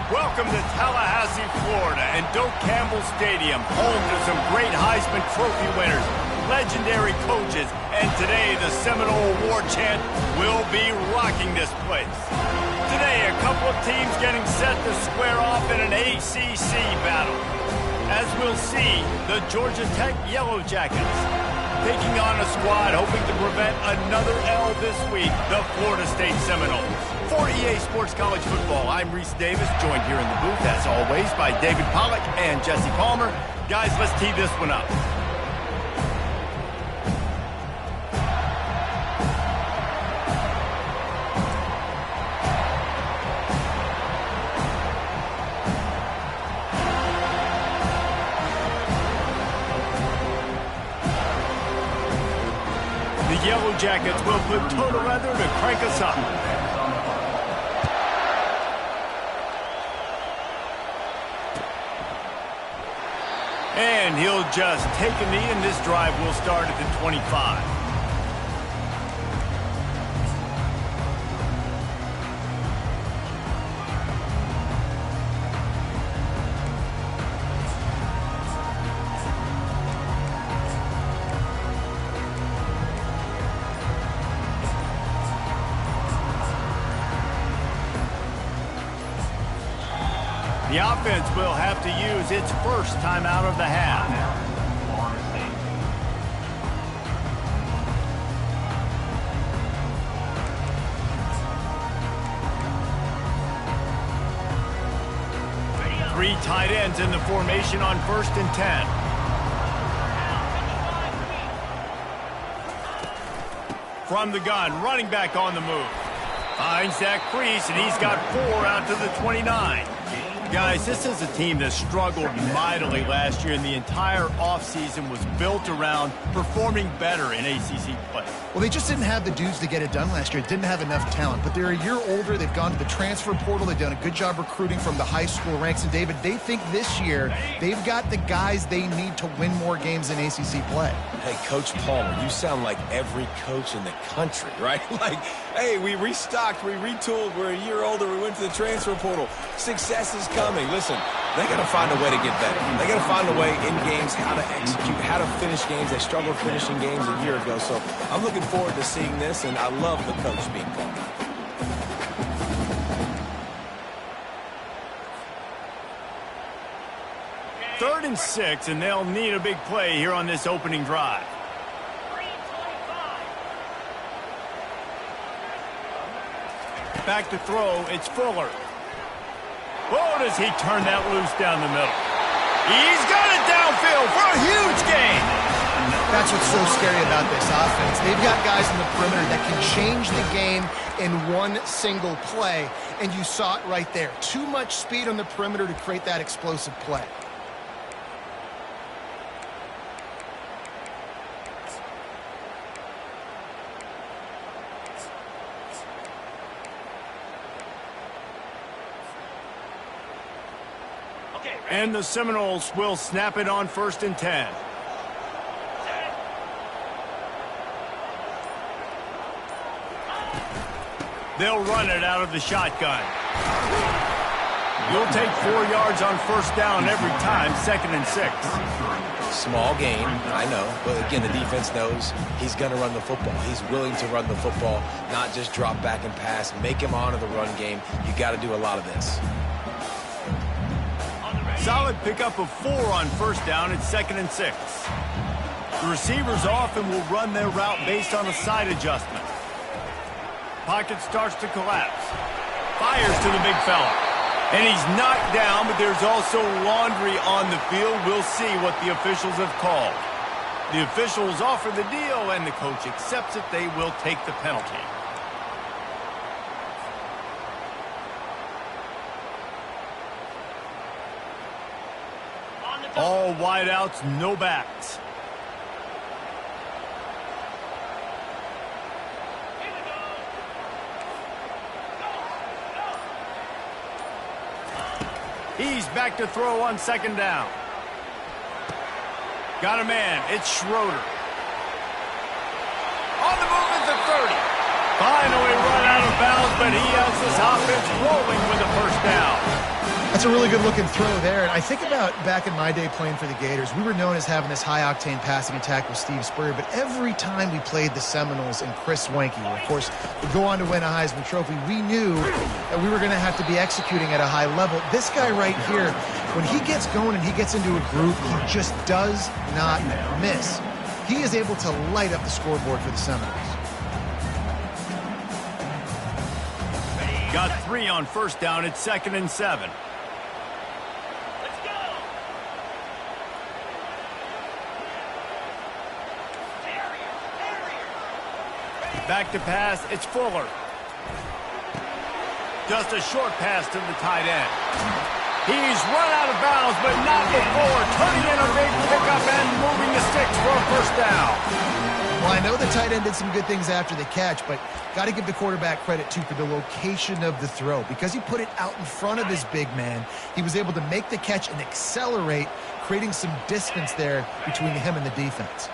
Welcome to Tallahassee, Florida, and Doak Campbell Stadium, home to some great Heisman Trophy winners, legendary coaches, and today the Seminole War Chant will be rocking this place. Today, a couple of teams getting set to square off in an ACC battle. As we'll see, the Georgia Tech Yellow Jackets taking on a squad hoping to prevent another L this week, the Florida State Seminoles. For EA Sports College Football, I'm Reese Davis, joined here in the booth, as always, by David Pollack and Jesse Palmer. Guys, let's tee this one up. The Yellow Jackets will put total leather to crank us up. And he'll just take a knee, and this drive will start at the 25. The offense will have to use its first timeout of the half. Three tight ends in the formation on 1st and 10. From the gun, running back on the move. Finds that crease, and he's got 4 out to the 29. Guys, this is a team that struggled mightily last year, and the entire offseason was built around performing better in ACC play. Well, they just didn't have the dudes to get it done last year. Didn't have enough talent, but they're a year older. They've gone to the transfer portal. They've done a good job recruiting from the high school ranks. And, David, they think this year they've got the guys they need to win more games in ACC play. Hey, Coach Palmer, you sound like every coach in the country, right? Like, hey, we restocked, we retooled, we're a year older, we went to the transfer portal. Success is coming. Listen, they got to find a way to get better. They got to find a way in games how to execute, how to finish games. They struggled finishing games a year ago. So I'm looking forward to seeing this, and I love the coach being called. 3rd and 6, and they'll need a big play here on this opening drive. Back to throw, it's Fuller. Oh, does he turn that loose down the middle? He's got it downfield for a huge gain. That's what's so scary about this offense. They've got guys in the perimeter that can change the game in one single play, and you saw it right there. Too much speed on the perimeter to create that explosive play. And the Seminoles will snap it on 1st and 10. They'll run it out of the shotgun. You'll take 4 yards on 1st down every time, 2nd and 6. Small gain, I know, but again, the defense knows he's going to run the football. He's willing to run the football, not just drop back and pass, make him honor the run game. You got to do a lot of this. Solid pickup of 4 on 1st down at 2nd and 6. The receivers often will run their route based on a side adjustment. Pocket starts to collapse. Fires to the big fella. And he's knocked down, but there's also laundry on the field. We'll see what the officials have called. The officials offer the deal, and the coach accepts it. They will take the penalty. All wideouts, no backs. He's back to throw on 2nd down. Got a man. It's Schroeder. On the move at the 30. Finally run out of bounds, but he has this offense rolling with a 1st down. That's a really good-looking throw there. And I think about back in my day playing for the Gators, we were known as having this high-octane passing attack with Steve Spurrier, but every time we played the Seminoles and Chris Wenke, of course, would go on to win a Heisman Trophy, we knew that we were going to have to be executing at a high level. This guy right here, when he gets going and he gets into a groove, he just does not miss. He is able to light up the scoreboard for the Seminoles. Got 3 on first down. It's 2nd and 7. Back to pass, it's Fuller. Just a short pass to the tight end. He's run out of bounds, but not before turning in a big pickup and moving the sticks for a first down. Well, I know the tight end did some good things after the catch, but got to give the quarterback credit, too, for the location of the throw. Because he put it out in front of his big man, he was able to make the catch and accelerate, creating some distance there between him and the defense.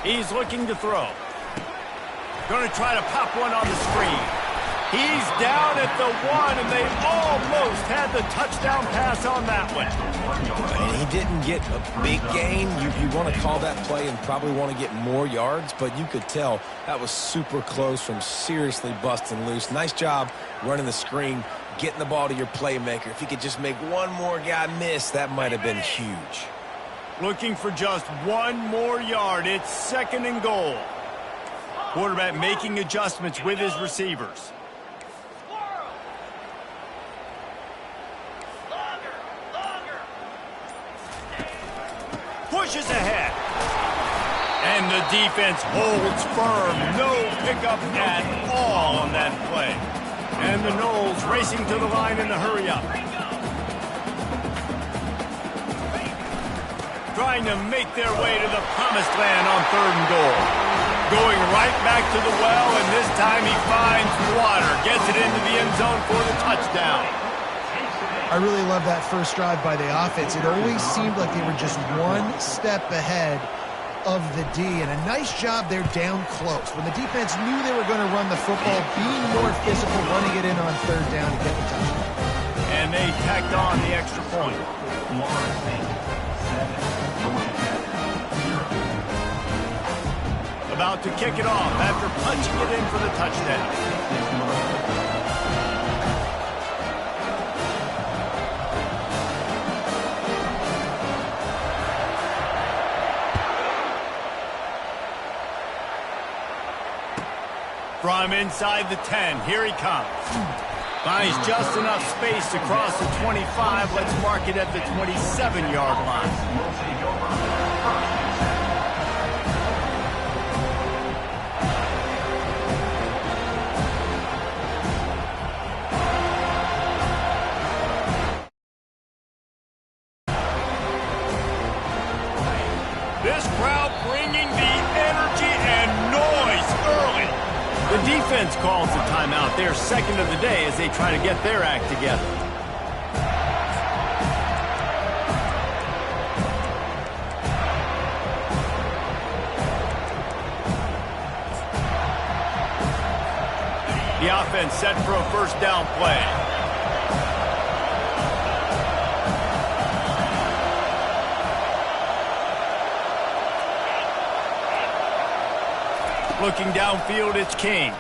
He's looking to throw. Going to try to pop one on the screen. He's down at the 1, and they almost had the touchdown pass on that one. And he didn't get a big gain. You want to call that play and probably want to get more yards, but you could tell that was super close from seriously busting loose. Nice job running the screen, getting the ball to your playmaker. If he could just make one more guy miss, that might have been huge. Looking for just 1 more yard. It's 2nd and goal. Quarterback making adjustments with his receivers. Pushes ahead. And the defense holds firm. No pickup at all on that play. And the Noles racing to the line in the hurry up. Trying to make their way to the promised land on 3rd and goal. Going right back to the well, and this time he finds water. Gets it into the end zone for the touchdown. I really love that first drive by the offense. It always seemed like they were just one step ahead of the D, and a nice job there down close. When the defense knew they were going to run the football, being more physical, running it in on 3rd down to get the touchdown. And they tacked on the extra point. About to kick it off after punching it in for the touchdown. From inside the 10, here he comes. Finds just enough space to cross the 25. Let's mark it at the 27-yard line. This crowd bringing the energy and noise early. The defense calls the timeout. Their 2nd of the day as they try to get their act together. The offense set for a first down play. Looking downfield, it's King.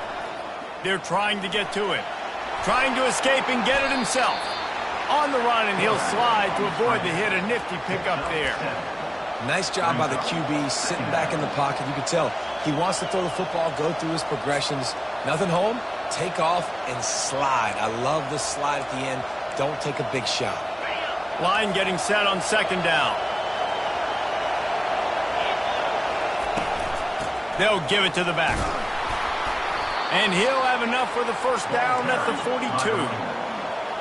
They're trying to get to it. Trying to escape and get it himself. On the run, and he'll slide to avoid the hit. A nifty pickup there. Nice job by the QB sitting back in the pocket. You can tell he wants to throw the football, go through his progressions. Nothing home, take off and slide. I love the slide at the end. Don't take a big shot. Line getting set on 2nd down. They'll give it to the back. And he'll have enough for the first down at the 42.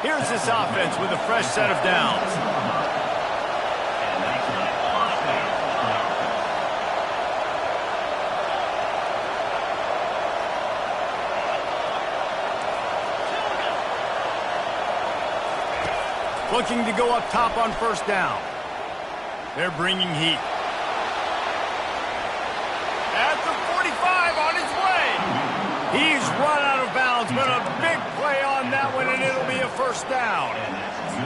Here's this offense with a fresh set of downs. Looking to go up top on first down. They're bringing heat. At the 45 on his way. He's run out of bounds, but first down.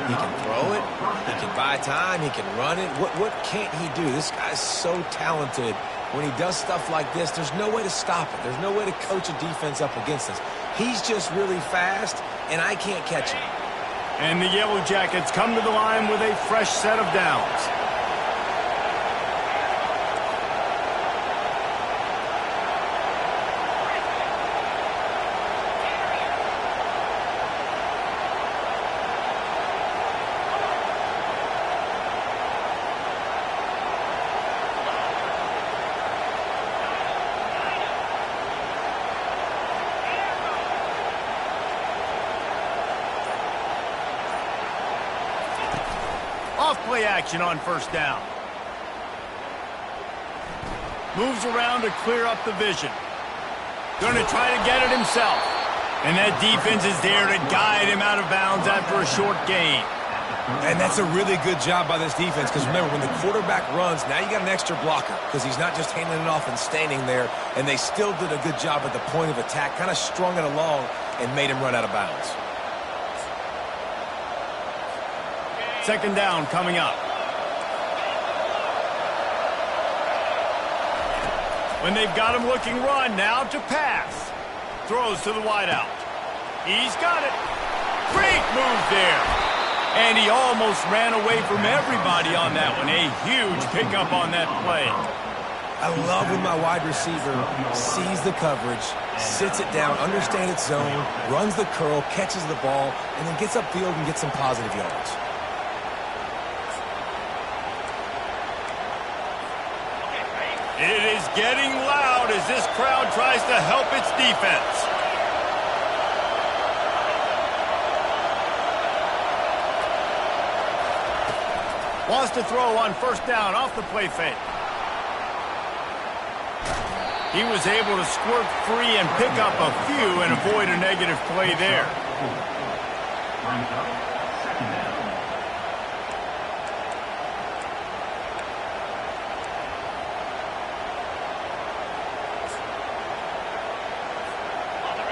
He can throw it. He can buy time. He can run it. What can't he do? This guy's so talented. When he does stuff like this, there's no way to stop it. There's no way to coach a defense up against us. He's just really fast, and I can't catch him. And the Yellow Jackets come to the line with a fresh set of downs. Off-play action on first down. Moves around to clear up the vision. Going to try to get it himself. And that defense is there to guide him out of bounds after a short gain. And that's a really good job by this defense, because remember, when the quarterback runs, now you got an extra blocker, because he's not just handing it off and standing there, and they still did a good job at the point of attack, kind of strung it along and made him run out of bounds. Second down coming up. When they've got him looking run, now to pass. Throws to the wideout. He's got it. Great move there. And he almost ran away from everybody on that one. A huge pickup on that play. I love when my wide receiver sees the coverage, sits it down, understands its zone, runs the curl, catches the ball, and then gets upfield and gets some positive yards. It is getting loud as this crowd tries to help its defense. Wants to throw on first down off the play fake. He was able to squirt free and pick up a few and avoid a negative play there.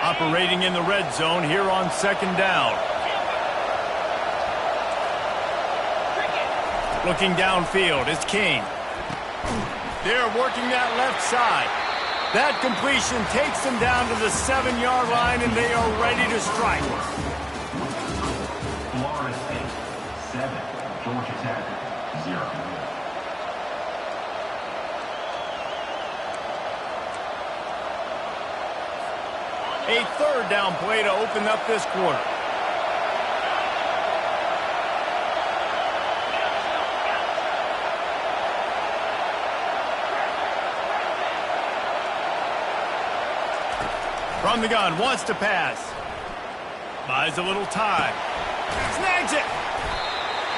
Operating in the red zone here on second down. Looking downfield is King. They're working that left side. That completion takes them down to the 7-yard line, and they are ready to strike. Florida State 7, Georgia Tech 0. A third down play to open up this quarter. From the gun, wants to pass. Buys a little time. Snags it.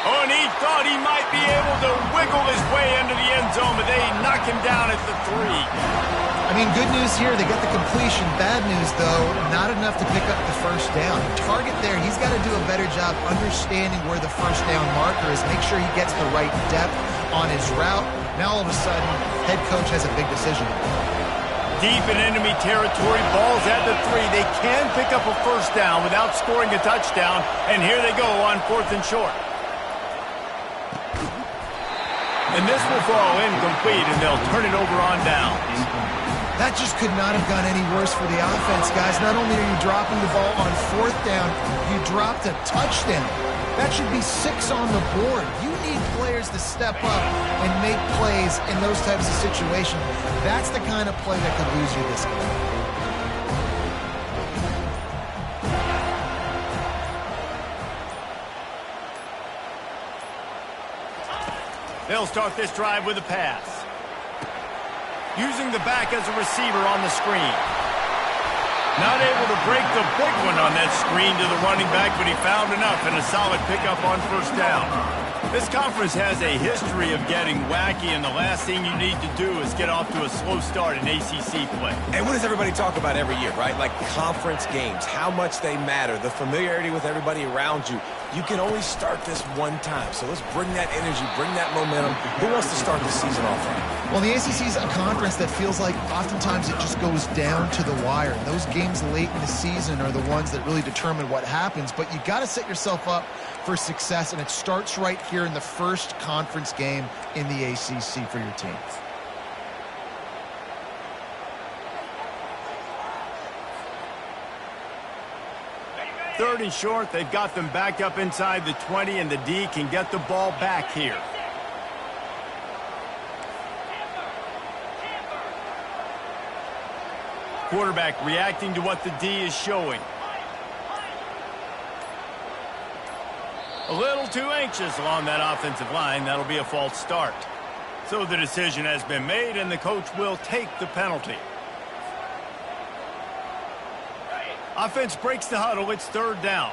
Oh, and he thought he might be able to wiggle his way into the end zone, but they knock him down at the 3. I mean, good news here, they got the completion. Bad news, though, not enough to pick up the first down. Target there, he's got to do a better job understanding where the first down marker is, make sure he gets the right depth on his route. Now, all of a sudden, head coach has a big decision. Deep in enemy territory, ball's at the 3. They can pick up a first down without scoring a touchdown, and here they go on 4th and short. And this will fall incomplete, and they'll turn it over on downs. That just could not have gone any worse for the offense, guys. Not only are you dropping the ball on 4th down, you dropped a touchdown. That should be 6 on the board. You need players to step up and make plays in those types of situations. That's the kind of play that could lose you this game. They'll start this drive with a pass. Using the back as a receiver on the screen. Not able to break the big one on that screen to the running back, but he found enough and a solid pickup on first down. This conference has a history of getting wacky, and the last thing you need to do is get off to a slow start in ACC play. And what does everybody talk about every year, right? Like conference games, how much they matter, the familiarity with everybody around you. You can only start this one time, so let's bring that energy, bring that momentum. Who wants to start the season off right? Well, the ACC is a conference that feels like oftentimes it just goes down to the wire. And those games late in the season are the ones that really determine what happens. But you got to set yourself up for success, and it starts right here in the first conference game in the ACC for your team. Third and short, they've got them back up inside the 20, and the D can get the ball back here. Quarterback reacting to what the D is showing. A little too anxious along that offensive line. That'll be a false start. So the decision has been made, and the coach will take the penalty. Offense breaks the huddle. It's third down.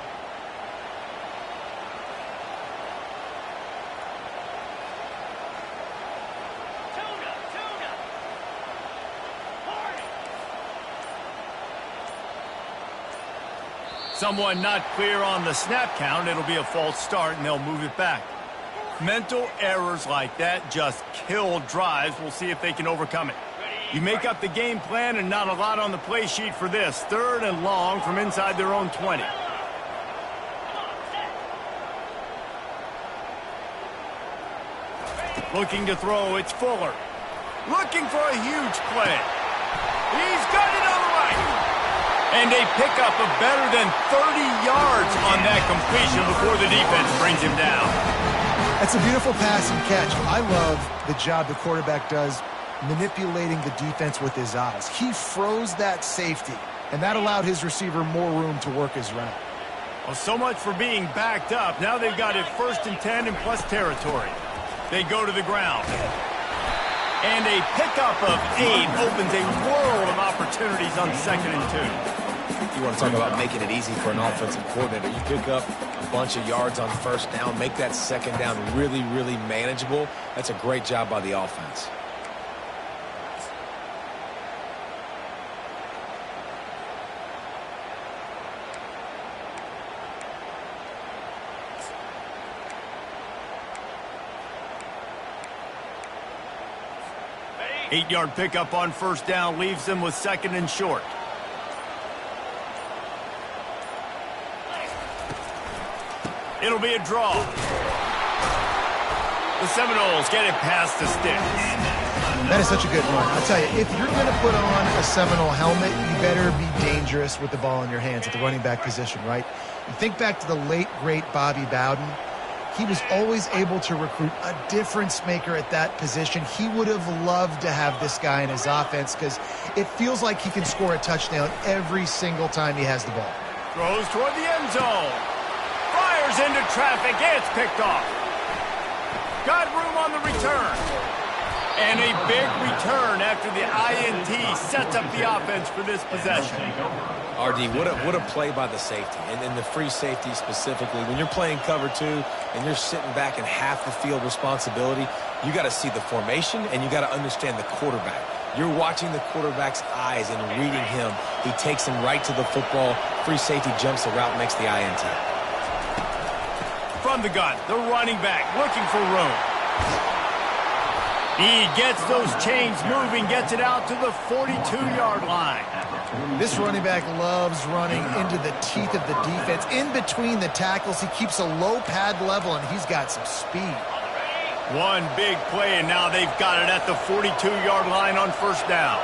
Someone not clear on the snap count. It'll be a false start, and they'll move it back. Mental errors like that just kill drives. We'll see if they can overcome it. You make up the game plan, and not a lot on the play sheet for this. Third and long from inside their own 20. Looking to throw, it's Fuller. Looking for a huge play. He's got it on the right. And a pickup of better than 30 yards on that completion before the defense brings him down. That's a beautiful pass and catch. I love the job the quarterback does manipulating the defense with his eyes. He froze that safety, and that allowed his receiver more room to work his route. Well, so much for being backed up. Now they've got it 1st and 10 in plus territory. They go to the ground. And a pickup of 8 opens a world of opportunities on 2nd and 2. You want to talk about making it easy for an offensive coordinator. You pick up a bunch of yards on 1st down, make that 2nd down really, really manageable. That's a great job by the offense. Eight-yard pickup on 1st down leaves them with 2nd and short. It'll be a draw. The Seminoles get it past the sticks. That is such a good run. I'll tell you, if you're going to put on a Seminole helmet, you better be dangerous with the ball in your hands at the running back position, right? You think back to the late, great Bobby Bowden. He was always able to recruit a difference maker at that position. He would have loved to have this guy in his offense because it feels like he can score a touchdown every single time he has the ball. Throws toward the end zone. Fires into traffic. It's picked off. Got room on the return. And a big return after the INT sets up the offense for this possession. RD, what a play by the safety, and the free safety specifically. When you're playing cover 2 and you're sitting back in half the field responsibility, you got to see the formation and you got to understand the quarterback. You're watching the quarterback's eyes and reading him. He takes him right to the football. Free safety jumps the route, makes the INT. From the gun, the running back looking for room. He gets those chains moving, gets it out to the 42-yard line. This running back loves running into the teeth of the defense. In between the tackles, he keeps a low pad level, and he's got some speed. One big play, and now they've got it at the 42-yard line on 1st down.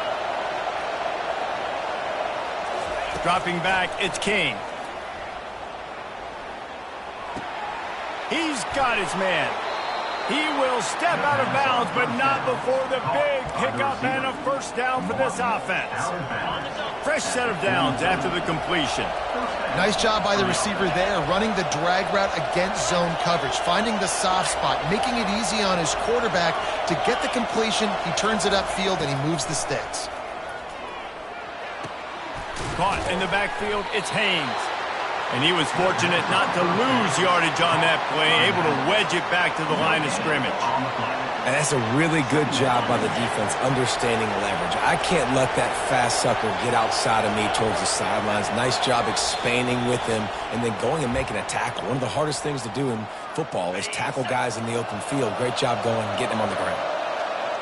Dropping back, it's King. He's got his man. He will step out of bounds, but not before the big pickup and a 1st down for this offense. Fresh set of downs after the completion. Nice job by the receiver there, running the drag route against zone coverage, finding the soft spot, making it easy on his quarterback to get the completion. He turns it upfield, and he moves the sticks. Caught in the backfield, it's Haynes. And he was fortunate not to lose yardage on that play, able to wedge it back to the line of scrimmage. And that's a really good job by the defense, understanding leverage. I can't let that fast sucker get outside of me towards the sidelines. Nice job expanding with him and then going and making a tackle. One of the hardest things to do in football is tackle guys in the open field. Great job going and getting him on the ground.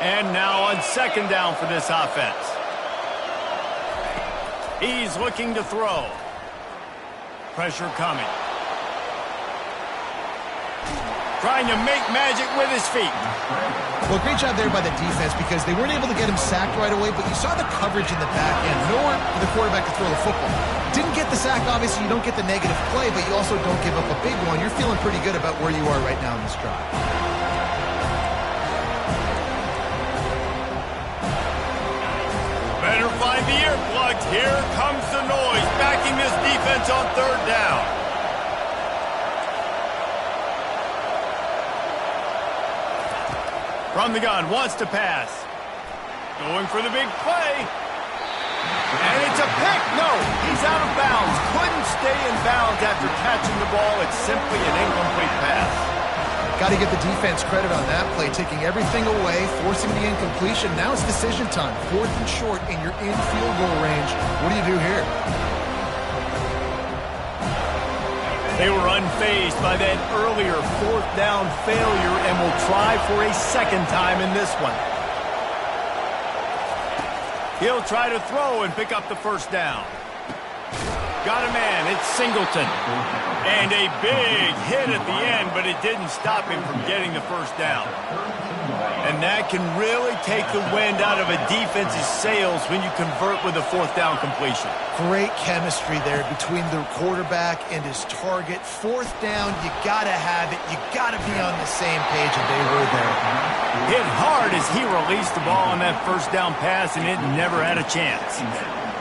And now on second down for this offense. He's looking to throw. Pressure coming. Trying to make magic with his feet. Well, great job there by the defense because they weren't able to get him sacked right away, but you saw the coverage in the back end. Nowhere for the quarterback to throw the football. Didn't get the sack, obviously you don't get the negative play, but you also don't give up a big one. You're feeling pretty good about where you are right now in this drive. Better find the earplugs. Here comes the noise, backing this defense on third down. From the gun, wants to pass. Going for the big play. And it's a pick. No, he's out of bounds. Couldn't stay in bounds after catching the ball. It's simply an incomplete pass. Got to give the defense credit on that play, taking everything away, forcing the incompletion. Now it's decision time. 4th and short, and you're in field goal range. What do you do here? They were unfazed by that earlier 4th down failure and will try for a second time in this one. He'll try to throw and pick up the first down. Got a man, it's Singleton. And a big hit at the end, but it didn't stop him from getting the first down. And that can really take the wind out of a defense's sails when you convert with a 4th down completion. Great chemistry there between the quarterback and his target. 4th down, you got to have it. You got to be on the same page, and they were there. Hit hard as he released the ball on that first down pass, and it never had a chance.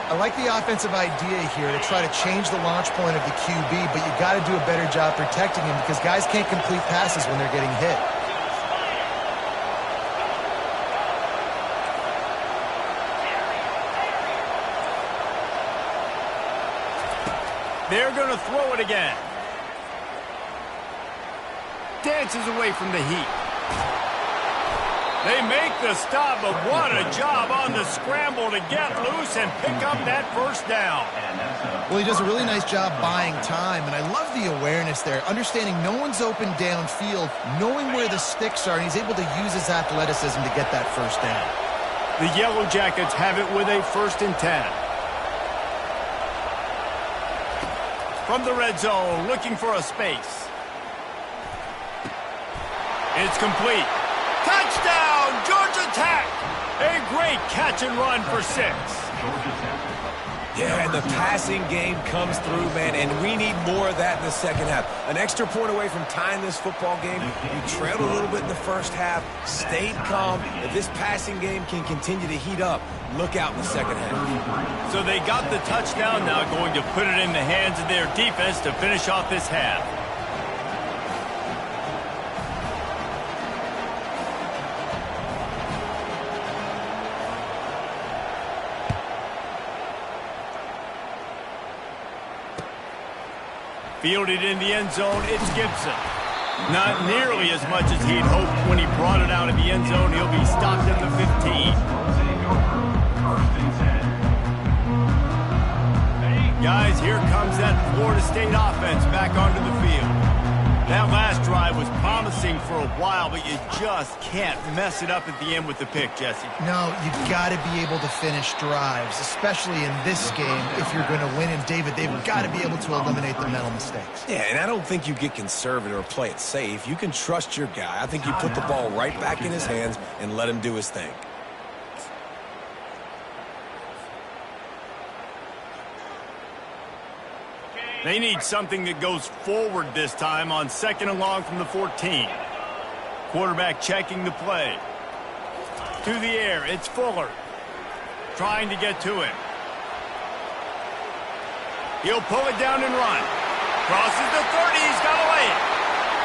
I like the offensive idea here to try to change the launch point of the QB, but you got to do a better job protecting him because guys can't complete passes when they're getting hit. They're going to throw it again. Dances away from the heat. They make the stop, but what a job on the scramble to get loose and pick up that first down. Well, he does a really nice job buying time, and I love the awareness there, understanding no one's open downfield, knowing where the sticks are, and he's able to use his athleticism to get that first down. The Yellow Jackets have it with a 1st and 10. From the red zone, looking for a space. It's complete. Touchdown, Georgia Tech! A great catch and run for 6. Yeah, and the passing game comes through, man, and we need more of that in the second half. An extra point away from tying this football game. You trailed a little bit in the first half, stayed calm. If this passing game can continue to heat up, look out in the second half. So they got the touchdown, now going to put it in the hands of their defense to finish off this half. Fielded in the end zone, it's Gibson. Not nearly as much as he'd hoped when he brought it out of the end zone. He'll be stopped at the 15. Guys, here comes that Florida State offense back onto the field. That last drive was promising for a while, but you just can't mess it up at the end with the pick, Jesse. No, you've got to be able to finish drives, especially in this game if you're going to win. And David, they've got to be able to eliminate the mental mistakes. Yeah, and I don't think you get conservative or play it safe. You can trust your guy. I think you put the ball right back in his hands and let him do his thing. They need something that goes forward this time on 2nd and long from the 14. Quarterback checking the play. To the air, it's Fuller. Trying to get to him. He'll pull it down and run. Crosses the 30, he's got to lay it.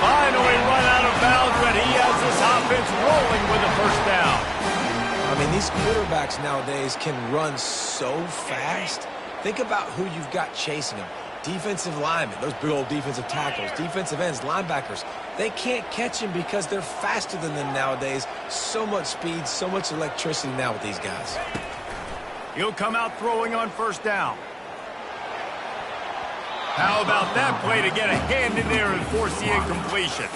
Finally run out of bounds, but he has this offense rolling with a first down. I mean, these quarterbacks nowadays can run so fast. Think about who you've got chasing them. Defensive linemen, those big old defensive tackles, defensive ends, linebackers. They can't catch him because they're faster than them nowadays. So much speed, so much electricity now with these guys. He'll come out throwing on first down. How about that play to get a hand in there and force the incompletion?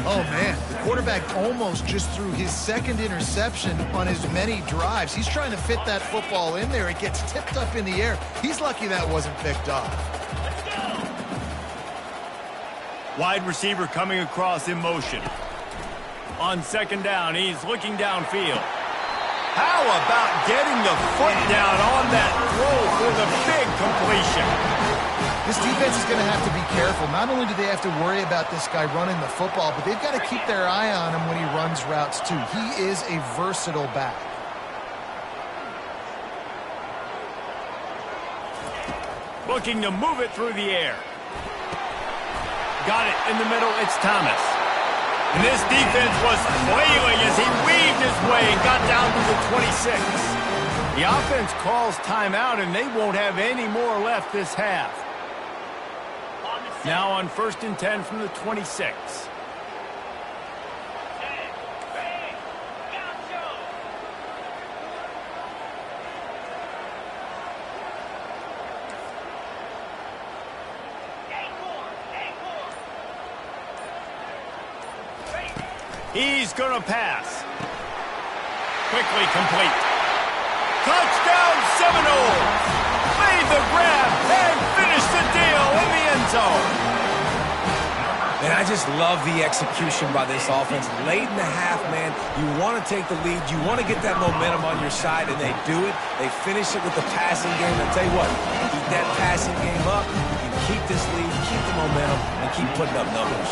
Oh, man, the quarterback almost just threw his second interception on as many drives. He's trying to fit that football in there. It gets tipped up in the air. He's lucky that wasn't picked off. Wide receiver coming across in motion. On second down, he's looking downfield. How about getting the foot down on that throw for the big completion? This defense is going to have to be careful. Not only do they have to worry about this guy running the football, but they've got to keep their eye on him when he runs routes too. He is a versatile back. Looking to move it through the air. Got it in the middle. It's Thomas. And this defense was flailing as he weaved his way and got down to the 26. The offense calls timeout, and they won't have any more left this half. Now on 1st and 10 from the 26. He's going to pass. Quickly complete. Touchdown Seminoles! Made the grab and finished the deal in the end zone. And I just love the execution by this offense. Late in the half, man, you want to take the lead. You want to get that momentum on your side, and they do it. They finish it with the passing game. I'll tell you what, keep that passing game up. You keep this lead, keep the momentum, and keep putting up numbers.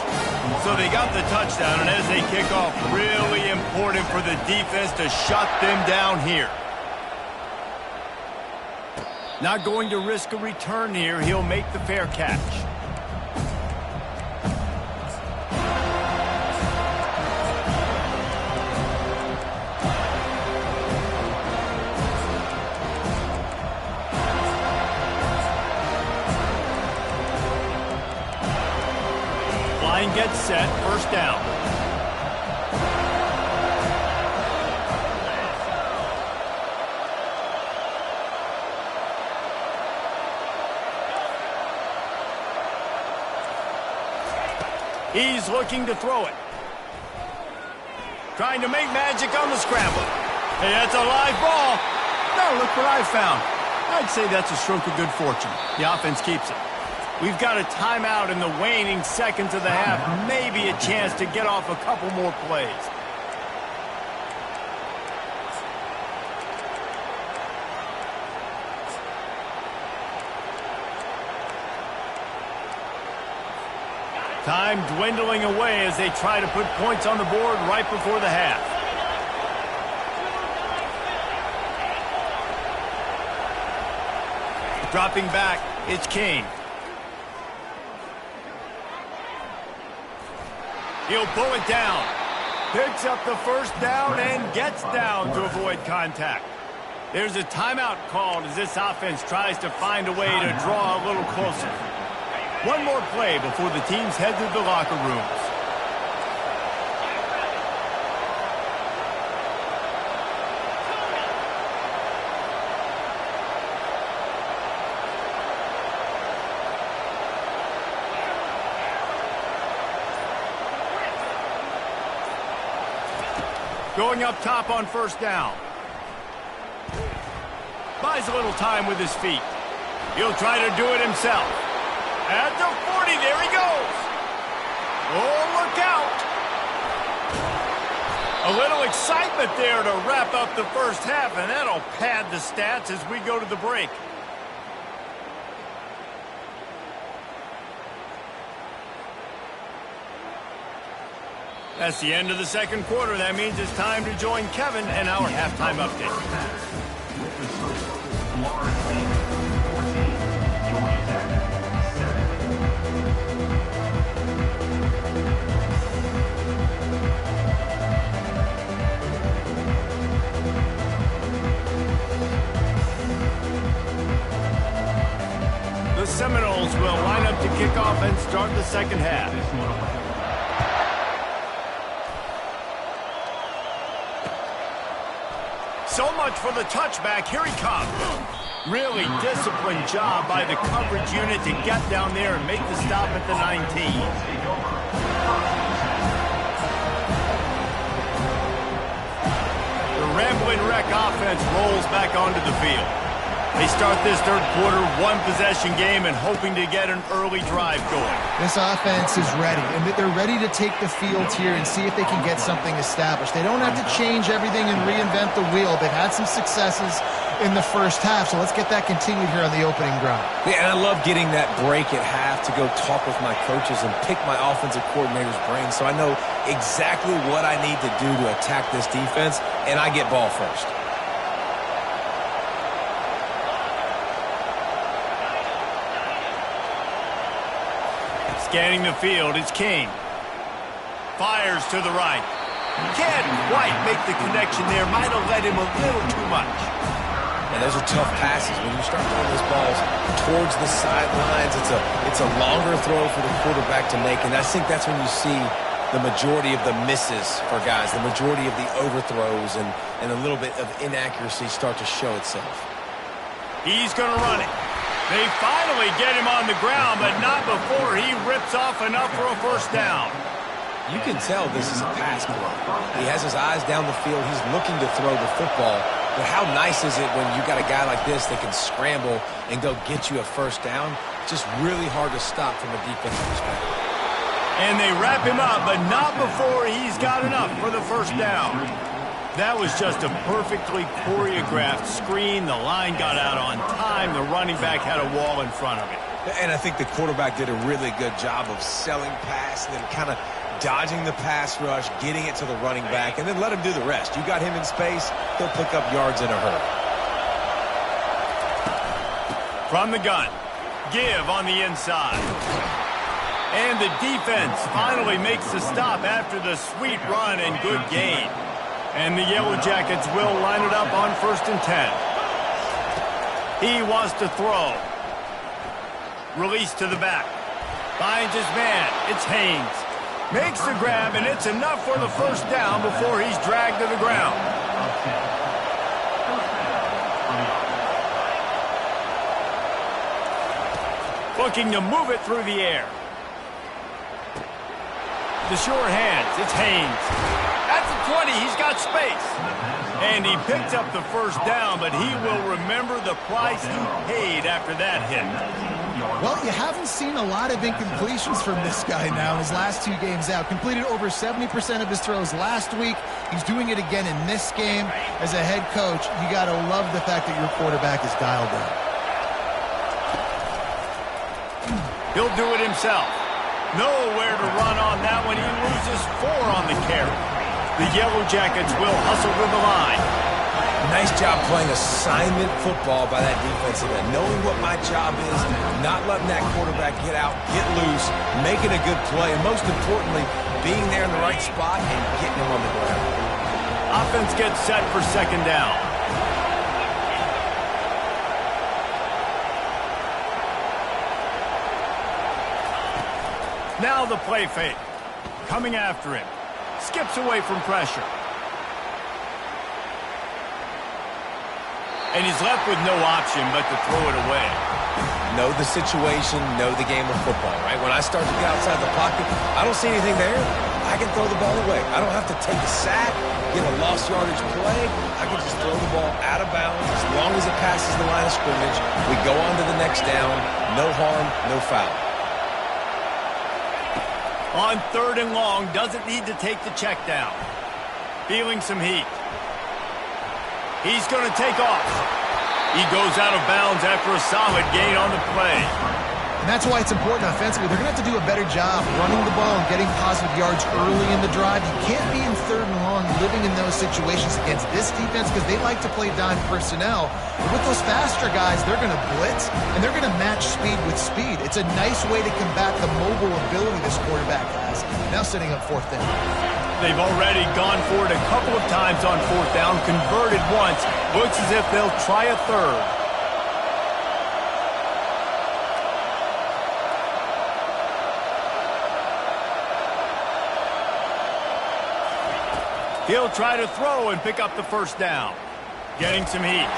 So they got the touchdown, and as they kick off, really important for the defense to shut them down here. Not going to risk a return here. He'll make the fair catch. Line gets set. First down. He's looking to throw it. Trying to make magic on the scramble. Hey, that's a live ball. Now look what I found. I'd say that's a stroke of good fortune. The offense keeps it. We've got a timeout in the waning seconds of the half. Maybe a chance to get off a couple more plays. Time dwindling away as they try to put points on the board right before the half. Dropping back, it's King. He'll pull it down. Picks up the first down and gets down to avoid contact. There's a timeout called as this offense tries to find a way to draw a little closer. One more play before the teams head to the locker rooms. Going up top on first down. Buys a little time with his feet. He'll try to do it himself. At the 40, there he goes. Oh, look out. A little excitement there to wrap up the first half, and that'll pad the stats as we go to the break. That's the end of the second quarter. That means it's time to join Kevin and our halftime update. With the score, Florida State 14, Georgia Tech 7. The Seminoles will line up to kick off and start the second half. So much for the touchback. Here he comes. Really disciplined job by the coverage unit to get down there and make the stop at the 19. Rambling Wreck offense rolls back onto the field. They start this third quarter one-possession game and hoping to get an early drive going. This offense is ready, and they're ready to take the field here and see if they can get something established. They don't have to change everything and reinvent the wheel. They've had some successes in the first half, so let's get that continued here on the opening drive. Yeah, and I love getting that break at half to go talk with my coaches and pick my offensive coordinator's brain so I know exactly what I need to do to attack this defense, and I get ball first. Scanning the field, it's King. Fires to the right. Can't quite make the connection there. Might have led him a little too much. And those are tough passes. When you start throwing those balls towards the sidelines, it's a longer throw for the quarterback to make. And I think that's when you see the majority of the misses for guys, the majority of the overthrows and a little bit of inaccuracy start to show itself. He's going to run it. They finally get him on the ground, but not before he rips off enough for a first down. You can tell this is a pass play. He has his eyes down the field. He's looking to throw the football. But how nice is it when you got a guy like this that can scramble and go get you a first down? Just really hard to stop from a defensive perspective. And they wrap him up, but not before he's got enough for the first down. That was just a perfectly choreographed screen. The line got out on time. The running back had a wall in front of it. And I think the quarterback did a really good job of selling pass and then kind of dodging the pass rush, getting it to the running back, and then let him do the rest. You got him in space, he'll pick up yards in a hurry. From the gun, give on the inside. And the defense finally makes the stop after the sweet run and good gain. And the Yellow Jackets will line it up on 1st and 10. He wants to throw. Release to the back. Finds his man. It's Haynes. Makes the grab, and it's enough for the first down before he's dragged to the ground. Looking to move it through the air. The short hands. It's Haynes. At the 20, he's got space. And he picked up the first down, but he will remember the price he paid after that hit. Well, you haven't seen a lot of incompletions from this guy now in his last 2 games out. Completed over 70% of his throws last week. He's doing it again in this game. As a head coach, you got to love the fact that your quarterback is dialed in. He'll do it himself. Nowhere to run on that one. He loses 4 on the carry. The Yellow Jackets will hustle to the line. Nice job playing assignment football by that defensive end. Knowing what my job is, not letting that quarterback get out, get loose, making a good play, and most importantly, being there in the right spot and getting him on the ground. Offense gets set for 2nd down. Now the play fake. Coming after him. Skips away from pressure. And he's left with no option but to throw it away. Know the situation, know the game of football, right? When I start to get outside the pocket, I don't see anything there. I can throw the ball away. I don't have to take a sack, get a lost yardage play. I can just throw the ball out of bounds. As long as it passes the line of scrimmage, we go on to the next down. No harm, no foul. On 3rd and long, doesn't need to take the check down. Feeling some heat. He's going to take off. He goes out of bounds after a solid gain on the play. And that's why it's important offensively. They're going to have to do a better job running the ball and getting positive yards early in the drive. You can't be in 3rd and long living in those situations against this defense because they like to play dime personnel. But with those faster guys, they're going to blitz, and they're going to match speed with speed. It's a nice way to combat the mobile ability this quarterback has. Now setting up 4th down. They've already gone for it a couple of times on 4th down, converted once. Looks as if they'll try a 3rd. He'll try to throw and pick up the first down. Getting some heat.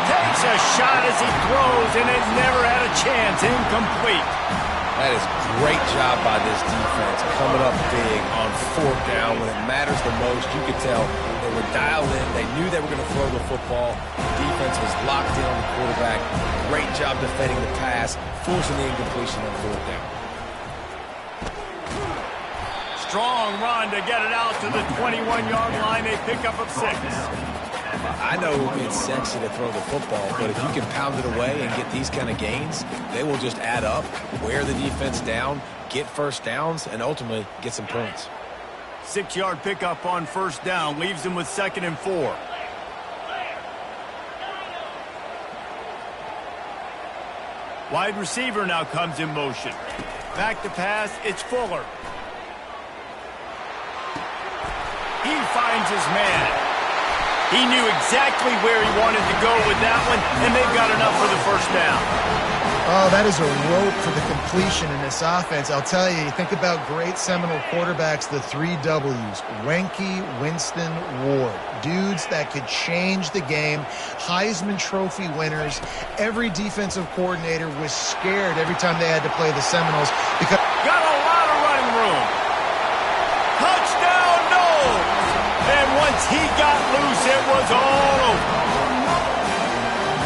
Takes a shot as he throws, and it never had a chance. Incomplete. That is great job by this defense, coming up big on 4th down when it matters the most. You could tell they were dialed in. They knew they were going to throw the football. The defense was locked in on the quarterback. Great job defending the pass, forcing the incompletion on 4th down. Strong run to get it out to the 21-yard line. They pick up 6. I know it's sexy to throw the football, but if you can pound it away and get these kind of gains, they will just add up, wear the defense down, get first downs, and ultimately get some points. 6-yard pickup on 1st down, leaves them with 2nd and 4. Wide receiver now comes in motion. Back to pass, it's Fuller. He finds his man. He knew exactly where he wanted to go with that one, and they've got enough for the 1st down. Oh, that is a rope for the completion in this offense. I'll tell you, think about great Seminole quarterbacks, the 3 W's, Wenke, Winston, Ward. Dudes that could change the game, Heisman Trophy winners. Every defensive coordinator was scared every time they had to play the Seminoles because... Got a lot of running room. Touchdown, no! And once he got loose, it was all over.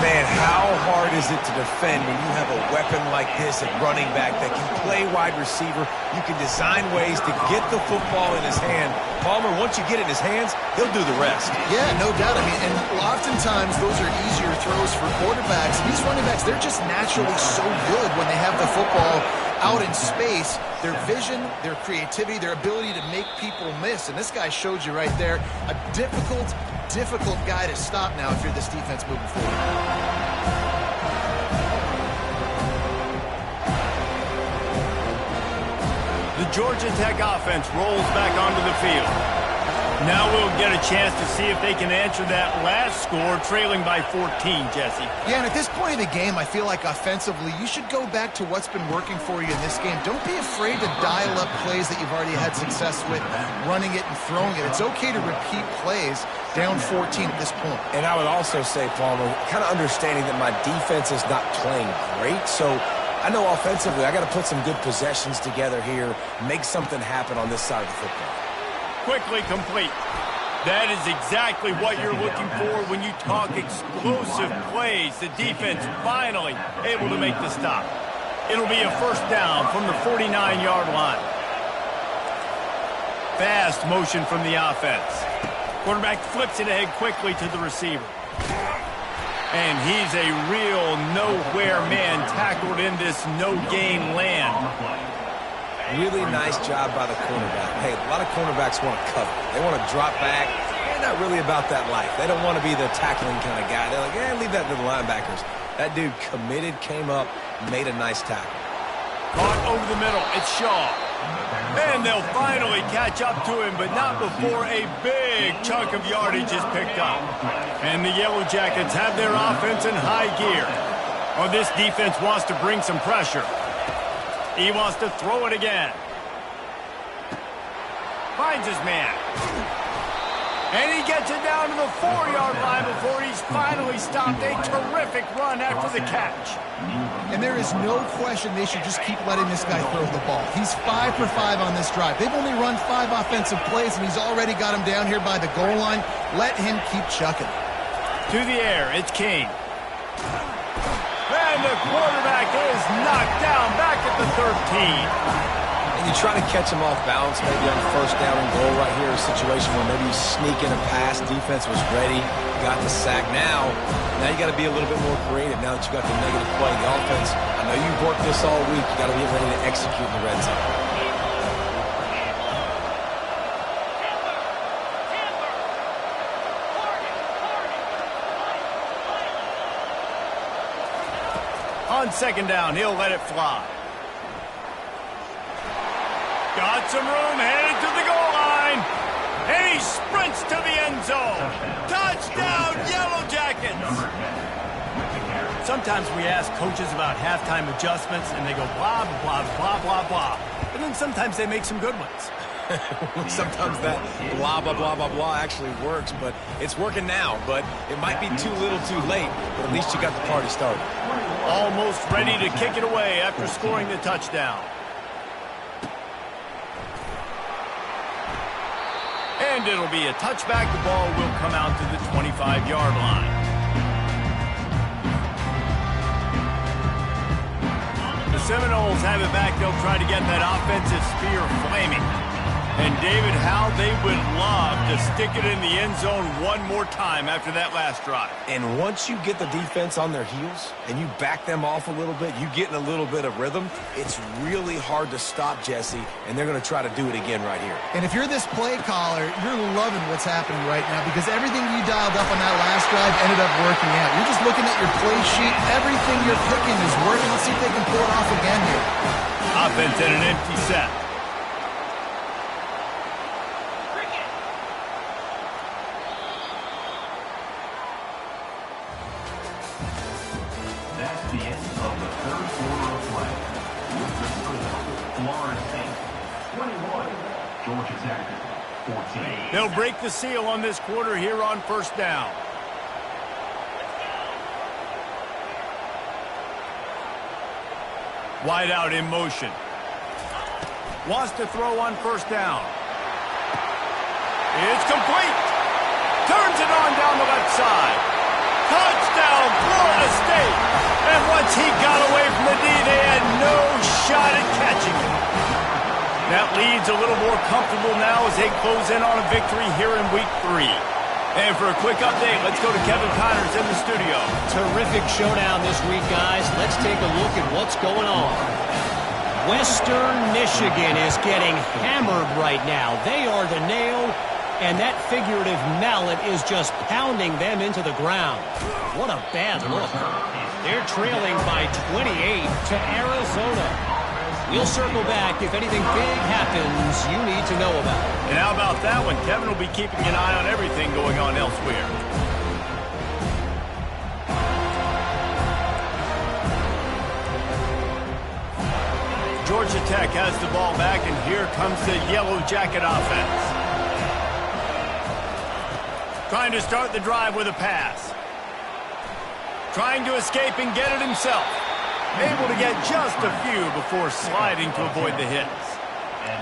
Man, how hard is it to defend when you have a weapon like this at running back that can play wide receiver? You can design ways to get the football in his hand. Palmer, once you get it in his hands, he'll do the rest. Yeah, no doubt. I mean, and oftentimes those are easier throws for quarterbacks. These running backs, they're just naturally so good when they have the football out in space. Their vision, their creativity, their ability to make people miss. And this guy showed you right there, a difficult guy to stop now if you're this defense moving forward. The Georgia Tech offense rolls back onto the field. Now we'll get a chance to see if they can answer that last score, trailing by 14, Jesse. Yeah, and at this point of the game, I feel like offensively, you should go back to what's been working for you in this game. Don't be afraid to dial up plays that you've already had success with, running it and throwing it. It's okay to repeat plays down 14 at this point. And I would also say, Palmer, kind of understanding that my defense is not playing great, so I know offensively I got to put some good possessions together here, make something happen on this side of the football. Quickly complete. That is exactly what you're looking for when you talk explosive plays. The defense finally able to make the stop. It'll be a 1st down from the 49-yard line. Fast motion from the offense. Quarterback flips it ahead quickly to the receiver. And he's a real nowhere man, tackled in this no-gain land. Really nice job by the cornerback. Hey, a lot of cornerbacks want to cover. They want to drop back. They're not really about that life. They don't want to be the tackling kind of guy. They're like, leave that to the linebackers. That dude committed, came up, made a nice tackle. Caught over the middle. It's Shaw. And they'll finally catch up to him, but not before a big chunk of yardage is picked up. And the Yellow Jackets have their offense in high gear. Well, this defense wants to bring some pressure. He wants to throw it again. Finds his man. And he gets it down to the 4-yard line before he's finally stopped. A terrific run after the catch. And there is no question they should just keep letting this guy throw the ball. He's 5 for 5 on this drive. They've only run 5 offensive plays, and he's already got him down here by the goal line. Let him keep chucking. To the air, it's King. And the quarterback is knocked down back at the 13. And you try to catch him off balance, maybe on 1st down and goal right here, a situation where maybe you sneak in a pass, defense was ready, got the sack. Now you got to be a little bit more creative now that you got the negative play. The offense, I know you've worked this all week, you got to be ready to execute in the red zone. On 2nd down, he'll let it fly. Got some room, headed to the goal line. And he sprints to the end zone. Touchdown, Yellow Jackets. Sometimes we ask coaches about halftime adjustments, and they go blah, blah, blah, blah, blah. But then sometimes they make some good ones. Sometimes that blah, blah, blah, blah, blah actually works, but it's working now. But it might be too little too late, but at least you got the party started. Almost ready to kick it away after scoring the touchdown. And it'll be a touchback. The ball will come out to the 25-yard line. The Seminoles have it back. They'll try to get that offensive spear flaming. And, David, how they would love to stick it in the end zone one more time after that last drive. And once you get the defense on their heels and you back them off a little bit, you get in a little bit of rhythm, it's really hard to stop, Jesse, and they're going to try to do it again right here. And if you're this play caller, you're loving what's happening right now because everything you dialed up on that last drive ended up working out. You're just looking at your play sheet. Everything you're picking is working. Let's see if they can pull it off again here. Offense in an empty set. That's the end of the third quarter of play. With the score, Florida State 21, Georgia Tech 14. They'll break the seal on this quarter here on first down. Wide out in motion. Wants to throw on first down. It's complete. Turns it on down the left side. Touchdown, Florida State. And once he got away from the D, they had no shot at catching it. That lead's a little more comfortable now as they close in on a victory here in week 3. And for a quick update, let's go to Kevin Connors in the studio. Terrific showdown this week, guys. Let's take a look at what's going on. Western Michigan is getting hammered right now. They are the nail, and that figurative mallet is just pounding them into the ground. What a bad look. They're trailing by 28 to Arizona. We'll circle back if anything big happens you need to know about. And how about that one? Kevin will be keeping an eye on everything going on elsewhere. Georgia Tech has the ball back, and here comes the Yellow Jacket offense. Trying to start the drive with a pass. Trying to escape and get it himself. Able to get just a few before sliding to avoid the hits.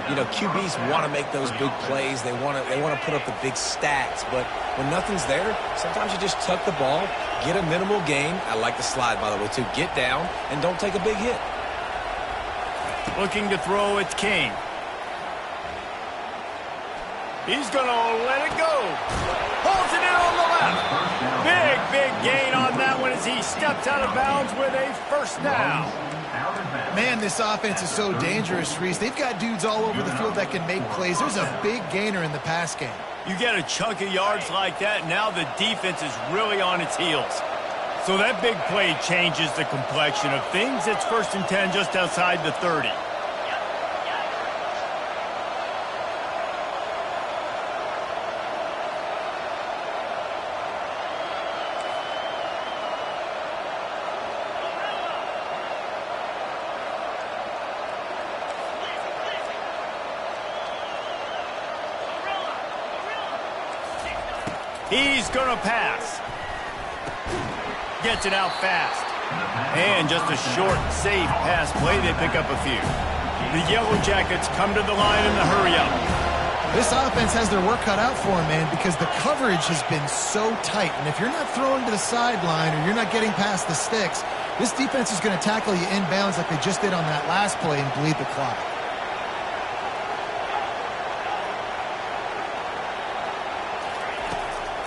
You know, QBs want to make those big plays. They want to put up the big stats. But when nothing's there, sometimes you just tuck the ball, get a minimal gain. I like the slide, by the way, too. Get down and don't take a big hit. Looking to throw, it's King. He's going to let it go. Holds it in on the left. Big gain on that one as he steps out of bounds with a first down. Man, this offense is so dangerous, Reese. They've got dudes all over the field that can make plays. There's a big gainer in the pass game. You get a chunk of yards like that, now the defense is really on its heels. So that big play changes the complexion of things. It's 1st and 10 just outside the 30. He's going to pass. Gets it out fast. And just a short, safe pass play. They pick up a few. The Yellow Jackets come to the line in the hurry-up. This offense has their work cut out for them, man, because the coverage has been so tight. And if you're not throwing to the sideline or you're not getting past the sticks, this defense is going to tackle you inbounds like they just did on that last play and bleed the clock.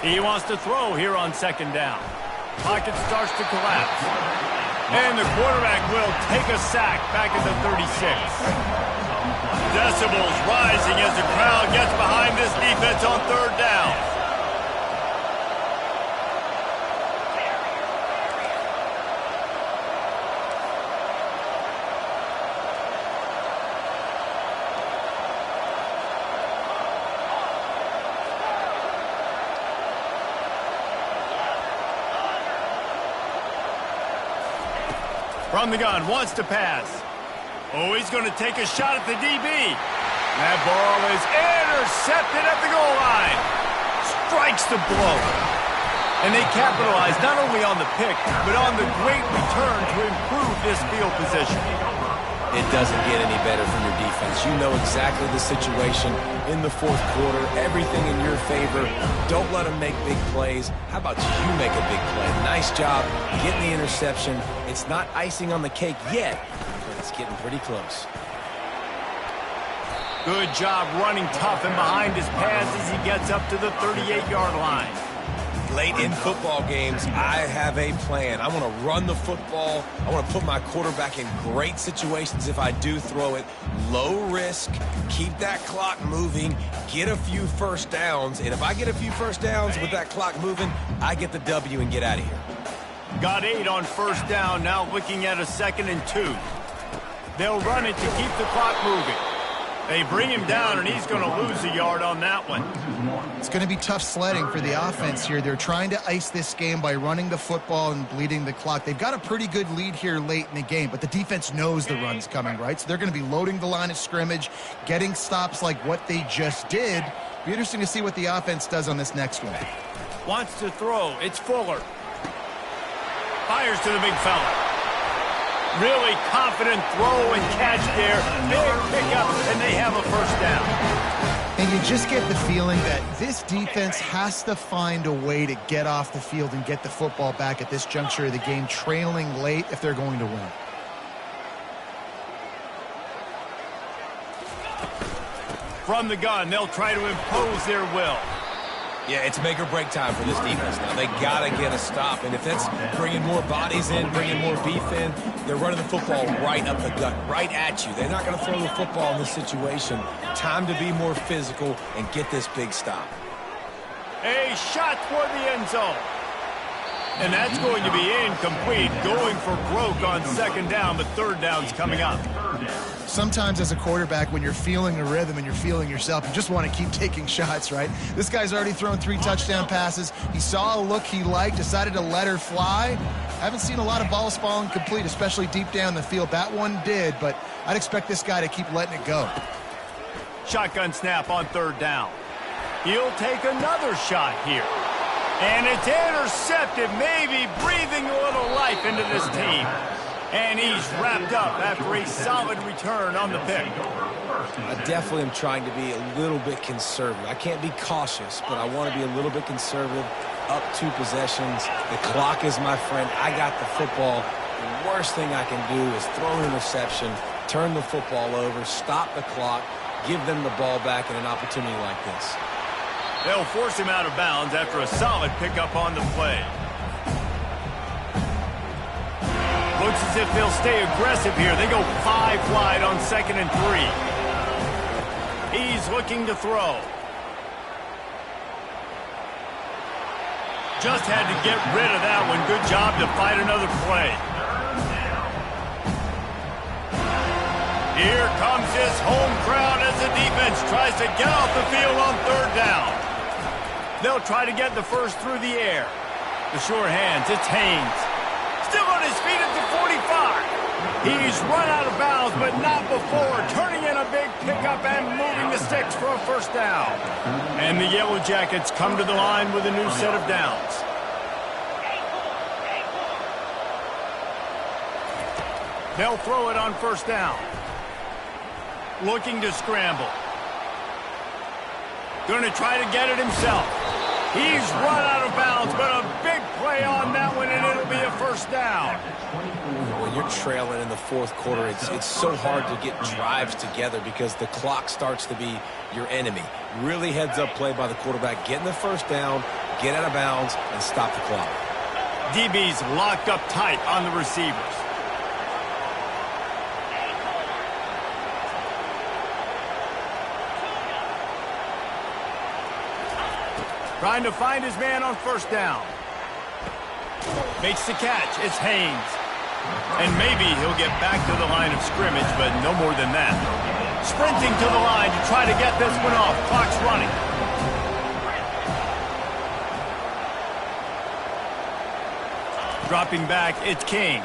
He wants to throw here on 2nd down. Pocket starts to collapse. And the quarterback will take a sack back at the 36. Decibels rising as the crowd gets behind this defense on 3rd down. From the gun, wants to pass. Oh, he's going to take a shot at the DB. That ball is intercepted at the goal line. Strikes the blow. And they capitalize not only on the pick, but on the great return to improve this field position. It doesn't get any better from your defense. You know exactly the situation in the fourth quarter. Everything in your favor. Don't let them make big plays. How about you make a big play? Nice job getting the interception. It's not icing on the cake yet, but it's getting pretty close. Good job running tough and behind his pads as he gets up to the 38-yard line. Late in football games, I have a plan. I want to run the football. I want to put my quarterback in great situations if I do throw it. Low risk, keep that clock moving, get a few first downs. And if I get a few first downs with that clock moving, I get the W and get out of here. Got 8 on first down, now looking at a 2nd and 2. They'll run it to keep the clock moving. They bring him down, and he's going to lose a yard on that one. It's going to be tough sledding for the offense here. They're trying to ice this game by running the football and bleeding the clock. They've got a pretty good lead here late in the game, but the defense knows the run's coming, right? So they're going to be loading the line of scrimmage, getting stops like what they just did. Be interesting to see what the offense does on this next one. Wants to throw. It's Fuller. Fires to the big fella. Really confident throw and catch there. Big pickup, and they have a first down. And you just get the feeling that this defense has to find a way to get off the field and get the football back at this juncture of the game, trailing late if they're going to win. From the gun, they'll try to impose their will. Yeah, it's make or break time for this defense now. They got to get a stop, and if that's bringing more bodies in, bringing more beef in, they're running the football right up the gut, right at you. They're not going to throw the football in this situation. Time to be more physical and get this big stop. A shot toward the end zone. And that's going to be incomplete. Going for broke on 2nd down, but 3rd down's coming up. Sometimes as a quarterback, when you're feeling a rhythm and you're feeling yourself, you just want to keep taking shots, right? This guy's already thrown 3 touchdown passes. He saw a look he liked, decided to let her fly. Haven't seen a lot of balls falling complete, especially deep down the field. That one did, but I'd expect this guy to keep letting it go. Shotgun snap on 3rd down. He'll take another shot here. And it's intercepted, maybe breathing a little life into this team. And he's wrapped up after a solid return on the pick. I definitely am trying to be a little bit conservative. I can't be cautious, but I want to be a little bit conservative. Up 2 possessions. The clock is my friend. I got the football. The worst thing I can do is throw an interception, turn the football over, stop the clock, give them the ball back in an opportunity like this. They'll force him out of bounds after a solid pickup on the play. Looks as if they'll stay aggressive here. They go 5 wide on 2nd and 3. He's looking to throw. Just had to get rid of that one. Good job to fight another play. Here comes his home crowd as the defense tries to get off the field on 3rd down. They'll try to get the first through the air. The sure hands, it's Haynes. Still on his feet at the 45. He's run out of bounds, but not before. Turning in a big pickup and moving the sticks for a first down. And the Yellow Jackets come to the line with a new set of downs. They'll throw it on 1st down. Looking to scramble. Going to try to get it himself. He's run out of bounds, but a big play on that one, and it'll be a first down. When you're trailing in the 4th quarter, it's so hard to get drives together because the clock starts to be your enemy. Really heads-up play by the quarterback. Getting the first down, get out of bounds, and stop the clock. DB's locked up tight on the receivers. Trying to find his man on 1st down. Makes the catch. It's Haynes. And maybe he'll get back to the line of scrimmage, but no more than that. Sprinting to the line to try to get this one off. Clock's running. Dropping back, it's King.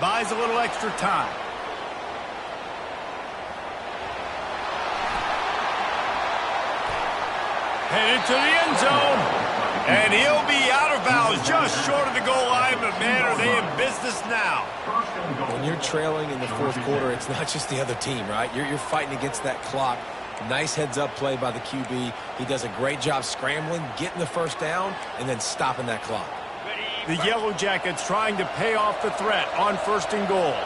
Buys a little extra time. Headed to the end zone. And he'll be out of bounds just short of the goal line, but man, are they in business now. When you're trailing in the fourth quarter, it's not just the other team, right? You're fighting against that clock. Nice heads-up play by the QB. He does a great job scrambling, getting the first down, and then stopping that clock. The Yellow Jackets trying to pay off the threat on 1st and goal.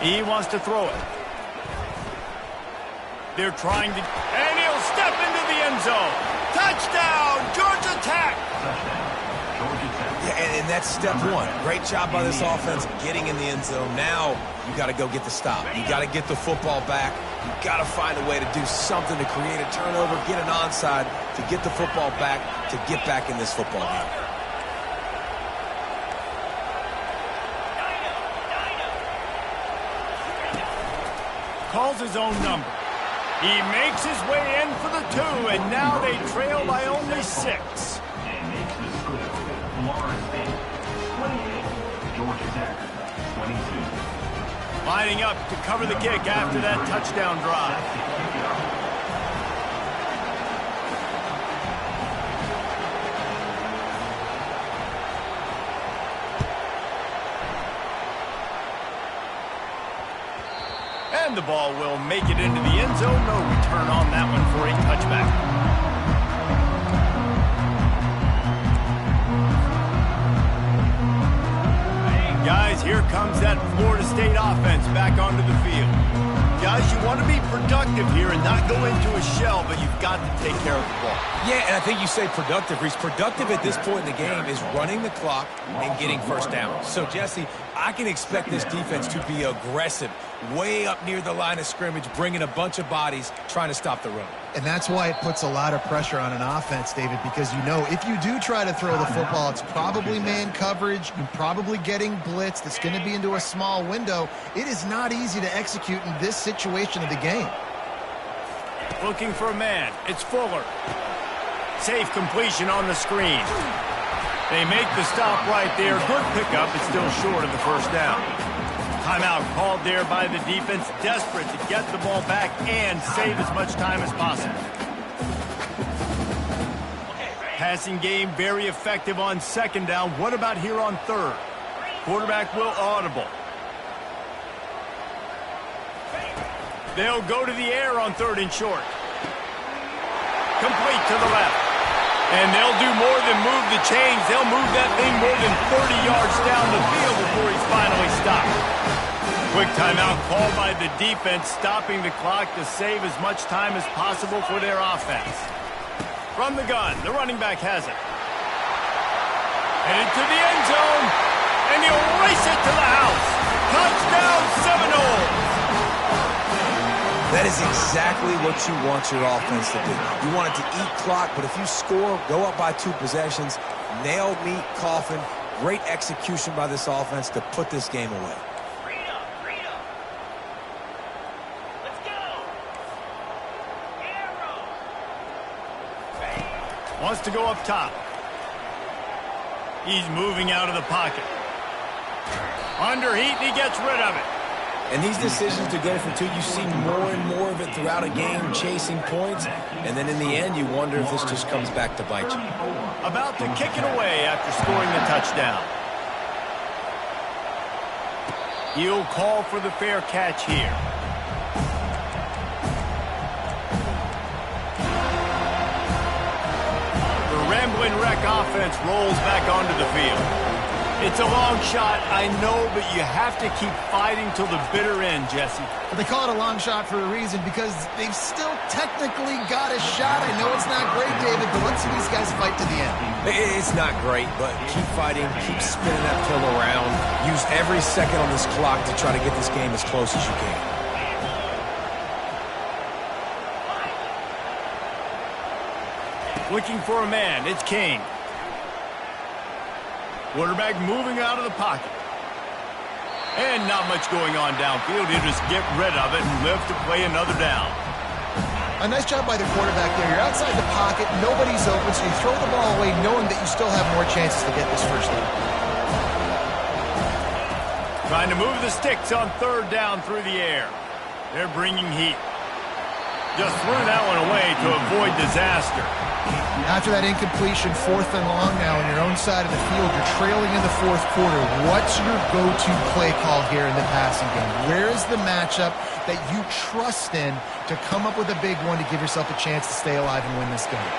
He wants to throw it. They're trying to, and he'll step into the end zone. Touchdown, Georgia Tech. Yeah, and that's step one. Great job by this offense getting in the end zone. Now you got to go get the stop. You got to get the football back. You got to find a way to do something to create a turnover, get an onside, to get the football back, to get back in this football game. Calls his own number. He makes his way in for the 2, and now they trail by only 6. And makes the score. Florida State, 28. Georgia Tech, 22. Lining up to cover the kick after that touchdown drive. And the ball will make it into the end zone. No return on that one for a touchback. Guys, here comes that Florida State offense back onto the field. Guys, you want to be productive here and not go into a shell, but you've got to take care of the ball. Yeah, and I think you say productive. He's productive at this point in the game is running the clock and getting first down. So, Jesse, I can expect this defense to be aggressive, way up near the line of scrimmage, bringing a bunch of bodies, trying to stop the run. And that's why it puts a lot of pressure on an offense, David, because you know if you do try to throw the football, it's probably man coverage. You're probably getting blitz. That's going to be into a small window. It is not easy to execute in this situation of the game. Looking for a man. It's Fuller. Safe completion on the screen. They make the stop right there. Good pickup. It's still short of the first down. Timeout called there by the defense, desperate to get the ball back and save as much time as possible. Passing game very effective on 2nd down. What about here on 3rd? Quarterback will audible. They'll go to the air on 3rd and short. Complete to the left. And they'll do more than move the chains. They'll move that thing more than 30 yards down the field before he's finally stopped. Quick timeout called by the defense, stopping the clock to save as much time as possible for their offense. From the gun, the running back has it. Headed to the end zone, and he'll race it to the house. Touchdown, Seminoles! That is exactly what you want your offense to do. You want it to eat clock, but if you score, go up by 2 possessions, nail, meet, coffin, great execution by this offense to put this game away. Wants to go up top. He's moving out of the pocket. Under heat, and he gets rid of it. And these decisions to go for 2, you see more and more of it throughout a game, chasing points. And then in the end, you wonder if this just comes back to bite you. About to kick it away after scoring the touchdown. He'll call for the fair catch here. Rambling wreck offense rolls back onto the field. It's a long shot, I know, but you have to keep fighting till the bitter end, Jesse. But they call it a long shot for a reason, because they've still technically got a shot. I know it's not great, David, but let's see these guys fight to the end. It's not great, but keep fighting, keep spinning that pillow around. Use every second on this clock to try to get this game as close as you can. Looking for a man. It's King. Quarterback moving out of the pocket. And not much going on downfield. He'll just get rid of it and live to play another down. A nice job by the quarterback there. You're outside the pocket. Nobody's open, so you throw the ball away knowing that you still have more chances to get this first down. Trying to move the sticks on third down through the air. They're bringing heat. Just threw that one away to avoid disaster. After that incompletion, 4th and long now on your own side of the field, you're trailing in the 4th quarter. What's your go-to play call here in the passing game? Where is the matchup that you trust in to come up with a big one to give yourself a chance to stay alive and win this game?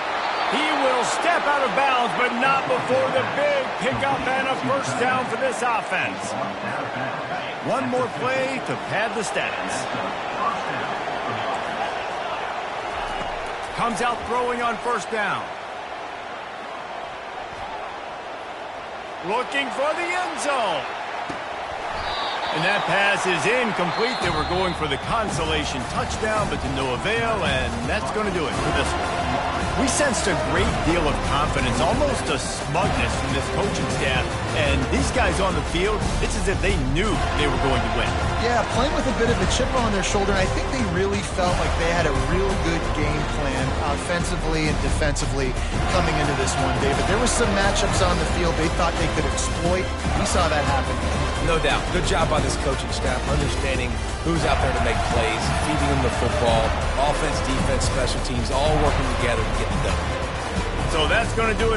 He will step out of bounds, but not before the big pickup and a first down for this offense. One more play to pad the stats. Comes out throwing on first down. Looking for the end zone. And that pass is incomplete. They were going for the consolation touchdown, but to no avail, and that's going to do it for this one. We sensed a great deal of confidence, almost a smugness from this coaching staff. And these guys on the field, it's as if they knew they were going to win. Yeah, playing with a bit of a chip on their shoulder. I think they really felt like they had a real good game plan offensively and defensively coming into this one, David. There were some matchups on the field they thought they could exploit. We saw that happen. No doubt. Good job by this coaching staff, understanding who's out there to make plays, feeding them the football, offense, defense, special teams, all working together to get it done. So that's going to do it